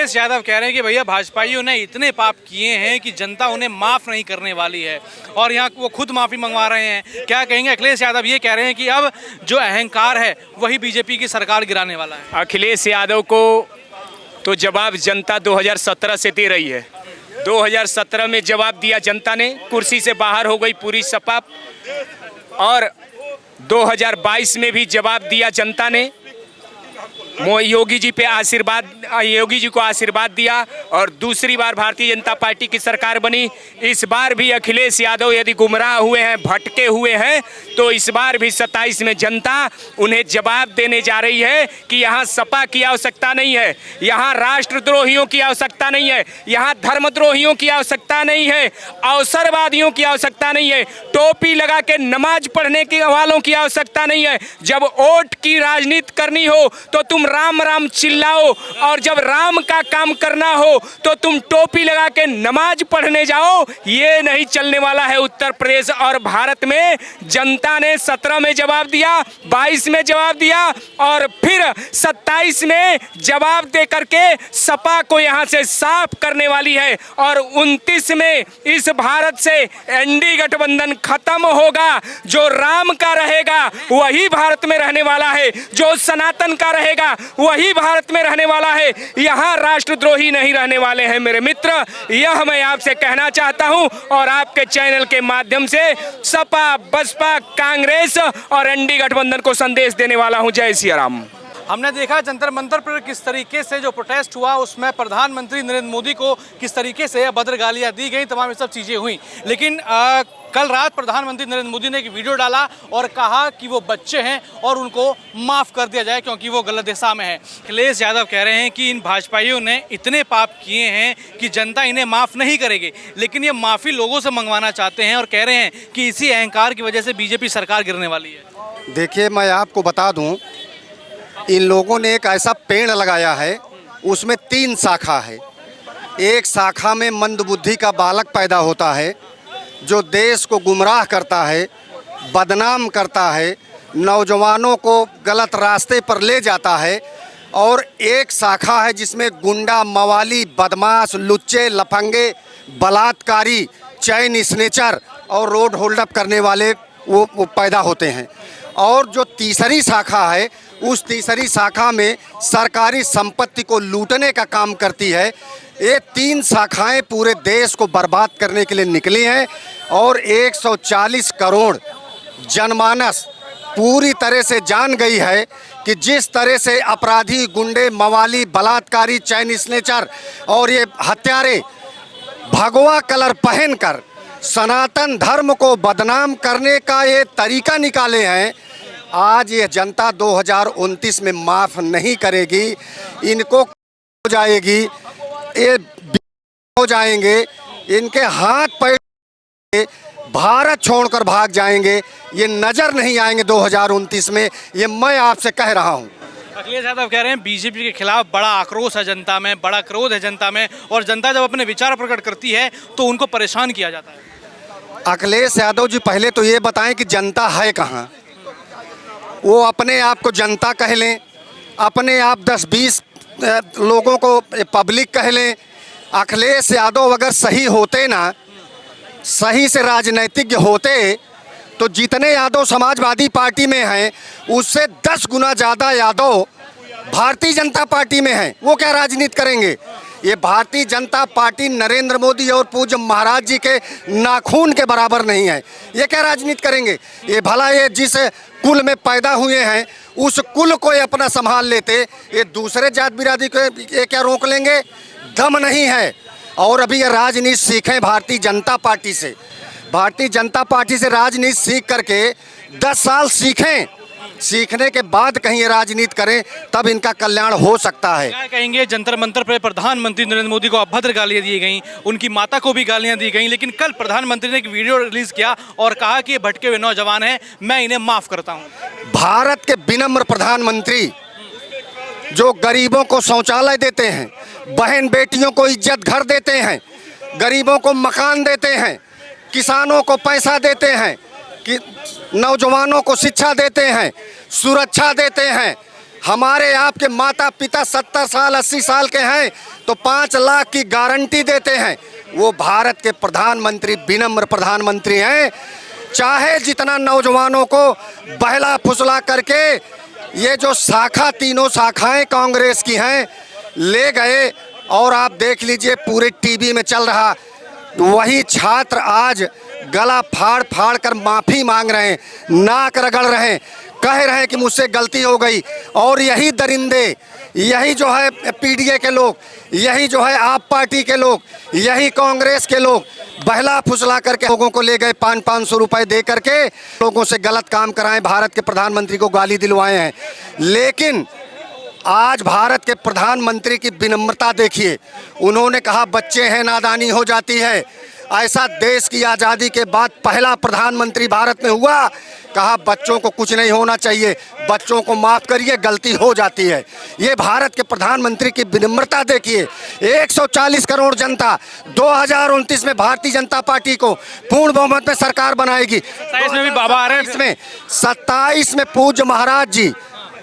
अखिलेश यादव कह रहे हैं कि भैया भाजपाइयों ने इतने पाप किए हैं कि जनता उन्हें माफ़ नहीं करने वाली है और यहाँ वो खुद माफ़ी मंगवा रहे हैं। क्या कहेंगे? अखिलेश यादव ये कह रहे हैं कि अब जो अहंकार है वही बीजेपी की सरकार गिराने वाला है। अखिलेश यादव को तो जवाब जनता 2017 से दे रही है। 2017 में जवाब दिया जनता ने, कुर्सी से बाहर हो गई पूरी सपा, और 2022 में भी जवाब दिया जनता ने। योगी जी को आशीर्वाद दिया और दूसरी बार भारतीय जनता पार्टी की सरकार बनी। इस बार भी अखिलेश यादव यदि गुमराह हुए हैं, भटके हुए हैं, तो इस बार भी 27 में जनता उन्हें जवाब देने जा रही है कि यहाँ सपा की आवश्यकता नहीं है, यहाँ राष्ट्रद्रोहियों की आवश्यकता नहीं है, यहाँ धर्मद्रोहियों की आवश्यकता नहीं है, अवसरवादियों की आवश्यकता नहीं है, टोपी लगा के नमाज पढ़ने के वालों की आवश्यकता नहीं है। जब वोट की राजनीति करनी हो तो तुम राम राम चिल्लाओ, और जब राम का काम करना हो तो तुम टोपी लगा के नमाज पढ़ने जाओ। ये नहीं चलने वाला है उत्तर प्रदेश और भारत में। जनता ने 17 में जवाब दिया, 22 में जवाब दिया और फिर 27 में जवाब दे करके सपा को यहां से साफ करने वाली है। और 29 में इस भारत से एनडी गठबंधन खत्म होगा। जो राम का रहेगा वही भारत में रहने वाला है, जो सनातन का रहेगा वही भारत में रहने वाला है। यहाँ राष्ट्रद्रोही नहीं रहने वाले हैं मेरे मित्र। यह मैं आपसे कहना चाहता हूं और आपके चैनल के माध्यम से सपा, बसपा, कांग्रेस और एनडी गठबंधन को संदेश देने वाला हूं। जय सिया राम। हमने देखा जंतर मंतर पर किस तरीके से जो प्रोटेस्ट हुआ उसमें प्रधानमंत्री नरेंद्र मोदी को किस तरीके से अभद्र गालियां दी गई, तमाम ये सब चीज़ें हुई। लेकिन कल रात प्रधानमंत्री नरेंद्र मोदी ने एक वीडियो डाला और कहा कि वो बच्चे हैं और उनको माफ़ कर दिया जाए क्योंकि वो गलत दिशा में है। अखिलेश यादव कह रहे हैं कि इन भाजपाइयों ने इतने पाप किए हैं कि जनता इन्हें माफ़ नहीं करेगी, लेकिन ये माफ़ी लोगों से मंगवाना चाहते हैं और कह रहे हैं कि इसी अहंकार की वजह से बीजेपी सरकार गिरने वाली है। देखिए, मैं आपको बता दूँ, इन लोगों ने एक ऐसा पेड़ लगाया है, उसमें 3 शाखा है। एक शाखा में मंदबुद्धि का बालक पैदा होता है जो देश को गुमराह करता है, बदनाम करता है, नौजवानों को गलत रास्ते पर ले जाता है। और एक शाखा है जिसमें गुंडा, मवाली, बदमाश, लुच्चे, लफंगे, बलात्कारी, चैन स्नेचर और रोड होल्ड अप करने वाले वो पैदा होते हैं। और जो तीसरी शाखा है, उस तीसरी शाखा में सरकारी संपत्ति को लूटने का काम करती है। ये 3 शाखाएं पूरे देश को बर्बाद करने के लिए निकली हैं और 140 करोड़ जनमानस पूरी तरह से जान गई है कि जिस तरह से अपराधी, गुंडे, मवाली, बलात्कारी, चैन स्नेचर और ये हत्यारे भगवा कलर पहनकर सनातन धर्म को बदनाम करने का ये तरीका निकाले हैं। आज ये जनता 2029 में माफ़ नहीं करेगी। इनको हो जाएगी, ये हो जाएंगे, इनके हाथ पैर भारत छोड़कर भाग जाएंगे। ये नज़र नहीं आएंगे 2029 में, ये मैं आपसे कह रहा हूँ। अखिलेश यादव कह रहे हैं बीजेपी के खिलाफ बड़ा आक्रोश है जनता में, बड़ा क्रोध है जनता में, और जनता जब अपने विचार प्रकट करती है तो उनको परेशान किया जाता है। अखिलेश यादव जी, पहले तो ये बताएं कि जनता है कहाँ। वो अपने आप को जनता कह लें, अपने आप 10-20 लोगों को पब्लिक कह लें। अखिलेश यादव अगर सही होते ना, सही से राजनीतिज्ञ होते, तो जितने यादव समाजवादी पार्टी में हैं उससे 10 गुना ज़्यादा यादव भारतीय जनता पार्टी में हैं। वो क्या राजनीति करेंगे? ये भारतीय जनता पार्टी नरेंद्र मोदी और पूज्य महाराज जी के नाखून के बराबर नहीं है। ये क्या राजनीति करेंगे? ये भला ये जिस कुल में पैदा हुए हैं उस कुल को ये अपना संभाल लेते, ये दूसरे जात बिरादरी को ये क्या रोक लेंगे? दम नहीं है। और अभी ये राजनीति सीखें भारतीय जनता पार्टी से। भारतीय जनता पार्टी से राजनीति सीख करके 10 साल सीखें, सीखने के बाद कहीं ये राजनीति करें, तब इनका कल्याण हो सकता है। क्या कहेंगे? जंतर मंतर पर प्रधानमंत्री नरेंद्र मोदी को अभद्र गालियां दी गई, उनकी माता को भी गालियां दी गई, लेकिन कल प्रधानमंत्री ने एक वीडियो रिलीज किया और कहा कि ये भटके हुए नौजवान हैं, मैं इन्हें माफ करता हूं। भारत के विनम्र प्रधानमंत्री जो गरीबों को शौचालय देते हैं, बहन बेटियों को इज्जत घर देते हैं, गरीबों को मकान देते हैं, किसानों को पैसा देते हैं, कि नौजवानों को शिक्षा देते हैं, सुरक्षा देते हैं, हमारे आपके माता पिता 70 साल 80 साल के हैं तो 5 लाख की गारंटी देते हैं। वो भारत के प्रधानमंत्री विनम्र प्रधानमंत्री हैं। चाहे जितना नौजवानों को बहला फुसला करके ये जो शाखा, तीनों शाखाएं कांग्रेस की हैं, ले गए, और आप देख लीजिए पूरे टीवी में चल रहा, वही छात्र आज गला फाड़ फाड़ कर माफ़ी मांग रहे हैं, नाक रगड़ रहे हैं, कह रहे हैं कि मुझसे गलती हो गई। और यही दरिंदे, यही जो है पीडीए के लोग, यही जो है आप पार्टी के लोग, यही कांग्रेस के लोग बहला फुसला करके लोगों को ले गए, 500 रुपए दे करके लोगों से गलत काम कराएं, भारत के प्रधानमंत्री को गाली दिलवाए हैं। लेकिन आज भारत के प्रधानमंत्री की विनम्रता देखिए। उन्होंने कहा बच्चे हैं, नादानी हो जाती है। ऐसा देश की आज़ादी के बाद पहला प्रधानमंत्री भारत में हुआ, कहा बच्चों को कुछ नहीं होना चाहिए, बच्चों को माफ़ करिए, गलती हो जाती है। ये भारत के प्रधानमंत्री की विनम्रता देखिए। 140 करोड़ जनता 2029 में भारतीय जनता पार्टी को पूर्ण बहुमत में सरकार बनाएगी। 27 में भी बाबा आ रहे हैं, इसमें 27 में पूज्य महाराज जी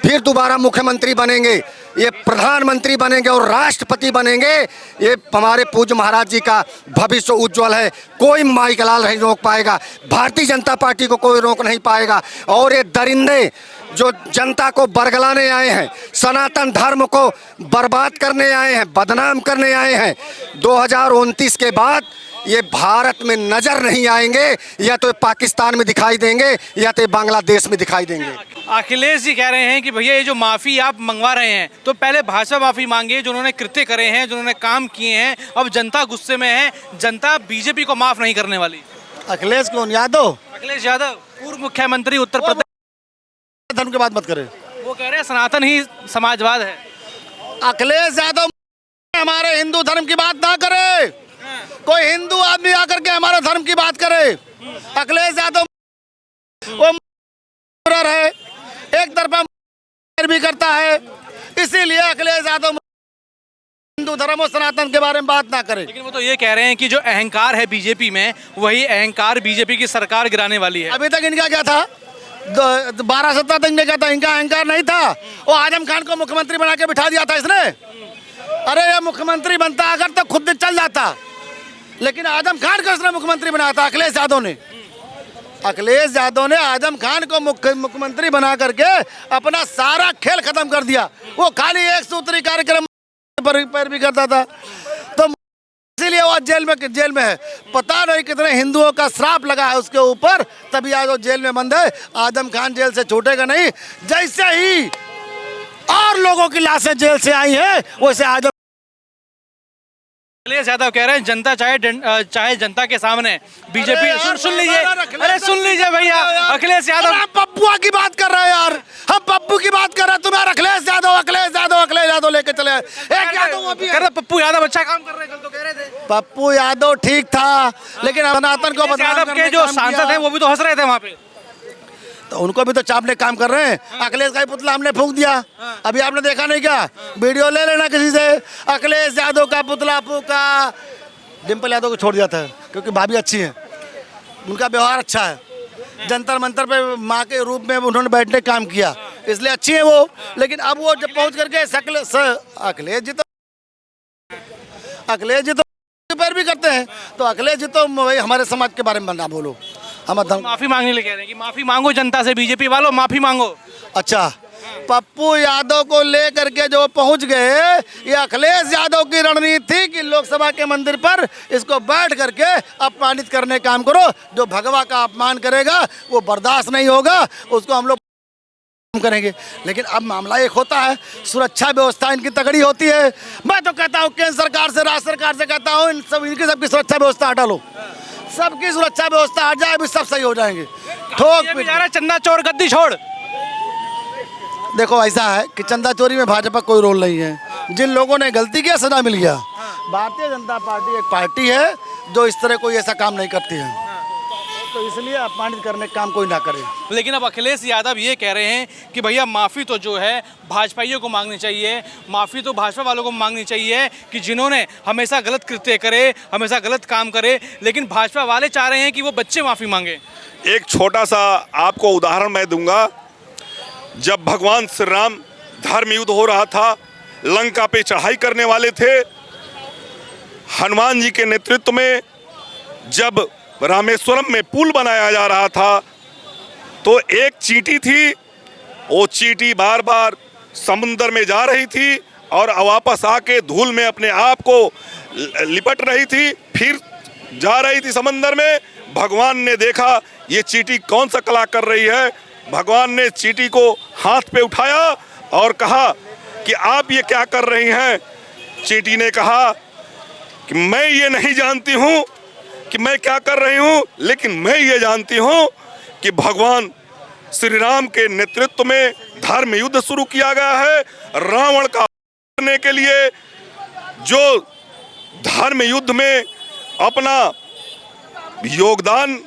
फिर दोबारा मुख्यमंत्री बनेंगे, ये प्रधानमंत्री बनेंगे और राष्ट्रपति बनेंगे। ये हमारे पूज्य महाराज जी का भविष्य उज्जवल है। कोई माइकलाल नहीं रोक पाएगा, भारतीय जनता पार्टी को कोई रोक नहीं पाएगा। और ये दरिंदे जो जनता को बरगलाने आए हैं, सनातन धर्म को बर्बाद करने आए हैं, बदनाम करने आए हैं, 2029 के बाद ये भारत में नजर नहीं आएंगे। या तो पाकिस्तान में दिखाई देंगे या तो बांग्लादेश में दिखाई देंगे। अखिलेश जी कह रहे हैं कि भैया ये जो माफ़ी आप मंगवा रहे हैं, तो पहले भाजपा माफ़ी मांगे जो उन्होंने कृत्य करे हैं, जो उन्होंने काम किए हैं। अब जनता गुस्से में है, जनता बीजेपी को माफ़ नहीं करने वाली। अखिलेश कौन? यादव? अखिलेश यादव पूर्व मुख्यमंत्री उत्तर प्रदेश। धर्म की बात मत करे। वो कह रहे हैं सनातन ही समाजवाद है। अखिलेश यादव हमारे हिंदू धर्म की बात ना करे। कोई हिंदू आदमी आकर के हमारे धर्म की बात करे। अखिलेश यादव वो है, एक तरफा भी करता है, इसीलिए अखिलेश यादव हिंदू धर्म और सनातन के बारे में बात ना करे। लेकिन वो तो ये कह रहे हैं कि जो अहंकार है बीजेपी में, वही अहंकार बीजेपी की सरकार गिराने वाली है। अभी तक इनका क्या था? 12-17 तक इनका क्या था? इनका अहंकार नहीं था। वो आजम खान को मुख्यमंत्री बना के बिठा दिया था इसने। अरे ये मुख्यमंत्री बनता अगर तो खुद चल जाता, लेकिन आजम खान को इसने मुख्यमंत्री बनाया था अखिलेश यादव ने। अखिलेश यादव ने आजम खान को मुख्यमंत्री बना करके अपना सारा खेल खत्म कर दिया। वो खाली एक सूत्री कार्यक्रम पर भी करता था, तो इसीलिए वो जेल में है। पता नहीं कितने हिंदुओं का श्राप लगा है उसके ऊपर, तभी आज वो जेल में बंद है। आजम खान जेल से छूटेगा नहीं। जैसे ही और लोगों की लाशें जेल से आई हैं, वैसे आजम। अखिलेश यादव कह रहे हैं जनता चाहे जनता के सामने बीजेपी। सुन लीजिए, अरे सुन लीजिए भैया, अखिलेश यादव। हम पप्पुआ की बात कर रहे हैं यार, हम पप्पू की बात कर रहे हैं। तुम्हारा अखिलेश यादव लेके चले। एक यादव वो भी है। पप्पू यादव अच्छा काम कर रहे हैं, कल तो कह रहे थे। पप्पू यादव ठीक था, लेकिन सनातन को यादव के जो सांसद हैं वो भी तो हंस रहे थे वहाँ पे, तो उनको भी तो चापने काम कर रहे हैं। अखिलेश का ही पुतला हमने फूंक दिया। अभी आपने देखा नहीं क्या? वीडियो ले लेना किसी से। अखिलेश यादव का पुतला फूंका। डिम्पल यादव को छोड़ दिया था क्योंकि भाभी अच्छी है, उनका व्यवहार अच्छा है। जंतर मंतर पे माँ के रूप में उन्होंने बैठने काम किया, इसलिए अच्छी है वो। लेकिन अब वो जब पहुँच करके अखिलेश जी तो पैर भी करते हैं, तो अखिलेश जी तो भाई हमारे समाज के बारे में ना बोलो। हम माफी मांगने ले कह रहे हैं कि माफी मांगो जनता से, बीजेपी वालों माफी मांगो। अच्छा, पप्पू यादव को ले करके जो पहुंच गए, ये अखिलेश यादव की रणनीति थी कि लोकसभा के मंदिर पर इसको बैठ करके अपमानित करने काम करो। जो भगवा का अपमान करेगा वो बर्दाश्त नहीं होगा, उसको हम लोग करेंगे। लेकिन अब मामला एक होता है, सुरक्षा व्यवस्था इनकी तगड़ी होती है। मैं तो कहता हूँ केंद्र सरकार से, राज्य सरकार से कहता हूँ इनकी सबकी सुरक्षा व्यवस्था हटा लो। सबकी सुरक्षा व्यवस्था हट जाए, अभी सब सही हो जाएंगे। ठोक चंदा चोर गद्दी छोड़। देखो ऐसा है कि चंदा चोरी में भाजपा कोई रोल नहीं है। जिन लोगों ने गलती किया सजा मिल गया। भारतीय जनता पार्टी एक पार्टी है जो इस तरह कोई ऐसा काम नहीं करती है, तो इसलिए अपमानित करने का काम कोई ना करे। लेकिन अब अखिलेश यादव ये कह रहे हैं कि भैया माफ़ी तो जो है भाजपाइयों को मांगनी चाहिए, माफ़ी तो भाजपा वालों को मांगनी चाहिए कि जिन्होंने हमेशा गलत कृत्य करे, हमेशा गलत काम करे। लेकिन भाजपा वाले चाह रहे हैं कि वो बच्चे माफ़ी मांगे। एक छोटा सा आपको उदाहरण मैं दूंगा। जब भगवान श्री राम धर्म युद्ध हो रहा था, लंका पे चढ़ाई करने वाले थे। हनुमान जी के नेतृत्व में जब रामेश्वरम में पुल बनाया जा रहा था तो एक चींटी थी, वो चींटी बार बार समुद्र में जा रही थी और वापस आके धूल में अपने आप को लिपट रही थी, फिर जा रही थी समंदर में। भगवान ने देखा ये चींटी कौन सा कला कर रही है। भगवान ने चींटी को हाथ पे उठाया और कहा कि आप ये क्या कर रही हैं। चींटी ने कहा कि मैं ये नहीं जानती हूँ कि मैं क्या कर रही हूँ, लेकिन मैं ये जानती हूँ कि भगवान श्री राम के नेतृत्व में धर्म युद्ध शुरू किया गया है। रावण का करने के लिए जो धर्म युद्ध में अपना योगदान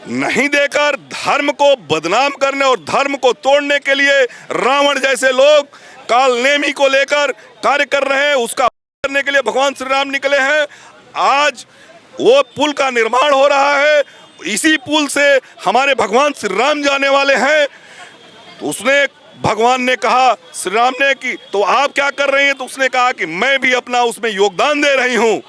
नहीं देकर धर्म को बदनाम करने और धर्म को तोड़ने के लिए रावण जैसे लोग काल नेमी को लेकर कार्य कर रहे हैं, उसका करने के लिए भगवान श्री राम निकले हैं। आज वो पुल का निर्माण हो रहा है, इसी पुल से हमारे भगवान श्री राम जाने वाले हैं। तो उसने भगवान ने कहा श्री राम ने कि तो आप क्या कर रही हैं, तो उसने कहा कि मैं भी अपना उसमें योगदान दे रही हूँ।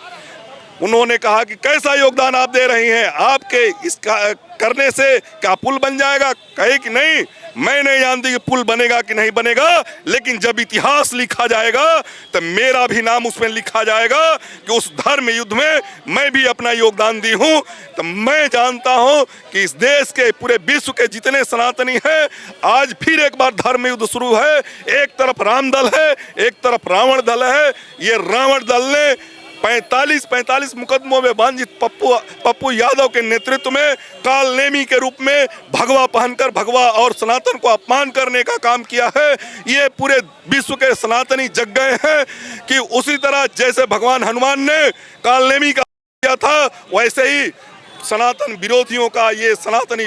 उन्होंने कहा कि कैसा योगदान आप दे रही हैं, आपके इसका करने से क्या पुल बन जाएगा। कहे कि नहीं, मैं नहीं जानती कि पुल बनेगा कि नहीं बनेगा, लेकिन जब इतिहास लिखा जाएगा तो मेरा भी नाम उसमें लिखा जाएगा कि उस धर्म युद्ध में मैं भी अपना योगदान दी हूँ। तो मैं जानता हूँ कि इस देश के पूरे विश्व के जितने सनातनी हैं, आज फिर एक बार धर्म युद्ध शुरू है। एक तरफ राम दल है, एक तरफ रावण दल है। ये रावण दल ने 45 मुकदमों में वांछित पप्पू यादव के नेतृत्व में काल नेमी के रूप में भगवा पहनकर भगवा और सनातन को अपमान करने का काम किया है। ये पूरे विश्व के सनातनी जग गए हैं कि उसी तरह जैसे भगवान हनुमान ने काल नेमी का किया था, वैसे ही सनातन विरोधियों का ये सनातनी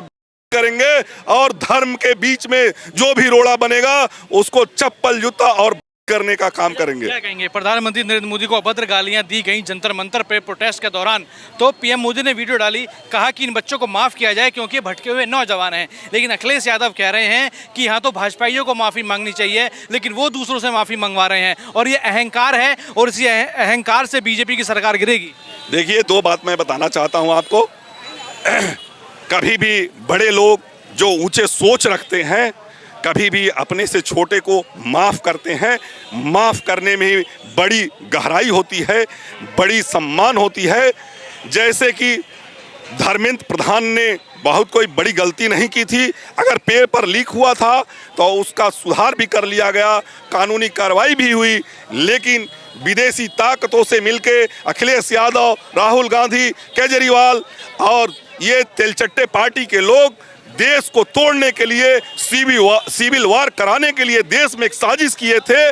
करेंगे और धर्म के बीच में जो भी रोड़ा बनेगा उसको चप्पल जूता और करने का काम करेंगे। क्या कहेंगे, प्रधानमंत्री नरेंद्र मोदी को अभद्र गालियां दी गई जंतर मंतर पे प्रोटेस्ट के दौरान, तो पीएम मोदी ने वीडियो डाली, कहा कि इन बच्चों को माफ किया जाए क्योंकि भटके हुए नौजवान हैं। लेकिन अखिलेश यादव कह रहे हैं कि यहाँ तो भाजपाइयों को माफी मांगनी चाहिए, लेकिन वो दूसरों से माफी मंगवा रहे हैं और ये अहंकार है और इसी अहंकार से बीजेपी की सरकार गिरेगी। देखिए, 2 बात मैं बताना चाहता हूँ आपको। कभी भी बड़े लोग जो ऊंचे सोच रखते हैं, कभी भी अपने से छोटे को माफ़ करते हैं। माफ़ करने में बड़ी गहराई होती है, बड़ी सम्मान होती है। जैसे कि धर्मेंद्र प्रधान ने बहुत कोई बड़ी गलती नहीं की थी, अगर पेपर लीक हुआ था तो उसका सुधार भी कर लिया गया, कानूनी कार्रवाई भी हुई। लेकिन विदेशी ताकतों से मिलके अखिलेश यादव, राहुल गांधी, केजरीवाल और ये तेलचट्टे पार्टी के लोग देश को तोड़ने के लिए, सिविल वार कराने के लिए देश में एक साजिश किए थे।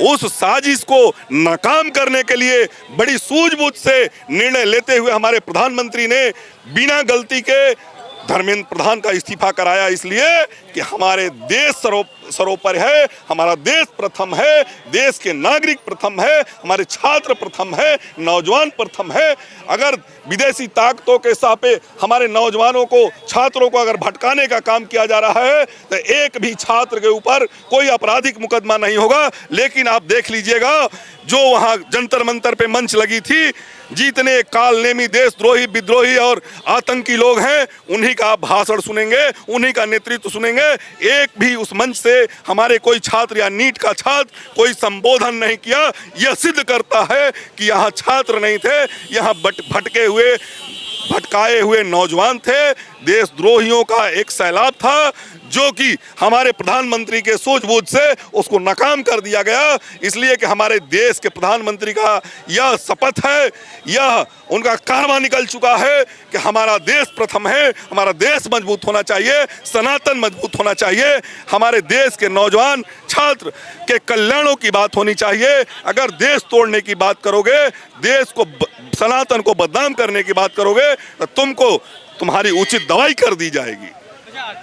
उस साजिश को नाकाम करने के लिए बड़ी सूझबूझ से निर्णय लेते हुए हमारे प्रधानमंत्री ने बिना गलती के धर्मेंद्र प्रधान का इस्तीफा कराया, इसलिए कि हमारे देश सर्वोपरि है, हमारा देश प्रथम है, देश के नागरिक प्रथम है, हमारे छात्र प्रथम है, नौजवान प्रथम है। अगर विदेशी ताकतों के सापे हमारे नौजवानों को, छात्रों को अगर भटकाने का काम किया जा रहा है तो एक भी छात्र के ऊपर कोई आपराधिक मुकदमा नहीं होगा। लेकिन आप देख लीजिएगा, जो वहाँ जंतर मंतर पे मंच लगी थी, जितने काल नेमी, देशद्रोही, विद्रोही और आतंकी लोग हैं, उन्हीं का भाषण सुनेंगे, उन्हीं का नेतृत्व सुनेंगे। एक भी उस मंच से हमारे कोई छात्र या नीट का छात्र कोई संबोधन नहीं किया। यह सिद्ध करता है कि यहाँ छात्र नहीं थे, यहाँ भटकाए हुए नौजवान थे। देशद्रोहियों का एक सैलाब था जो कि हमारे प्रधानमंत्री के सूझबूझ से उसको नाकाम कर दिया गया। इसलिए कि हमारे देश के प्रधानमंत्री का यह शपथ है, यह उनका कारवा निकल चुका है कि हमारा देश प्रथम है, हमारा देश मजबूत होना चाहिए, सनातन मजबूत होना चाहिए, हमारे देश के नौजवान छात्र के कल्याणों की बात होनी चाहिए। अगर देश तोड़ने की बात करोगे, देश को, सनातन को बदनाम करने की बात करोगे तो तुम्हारी उचित दवाई कर दी जाएगी।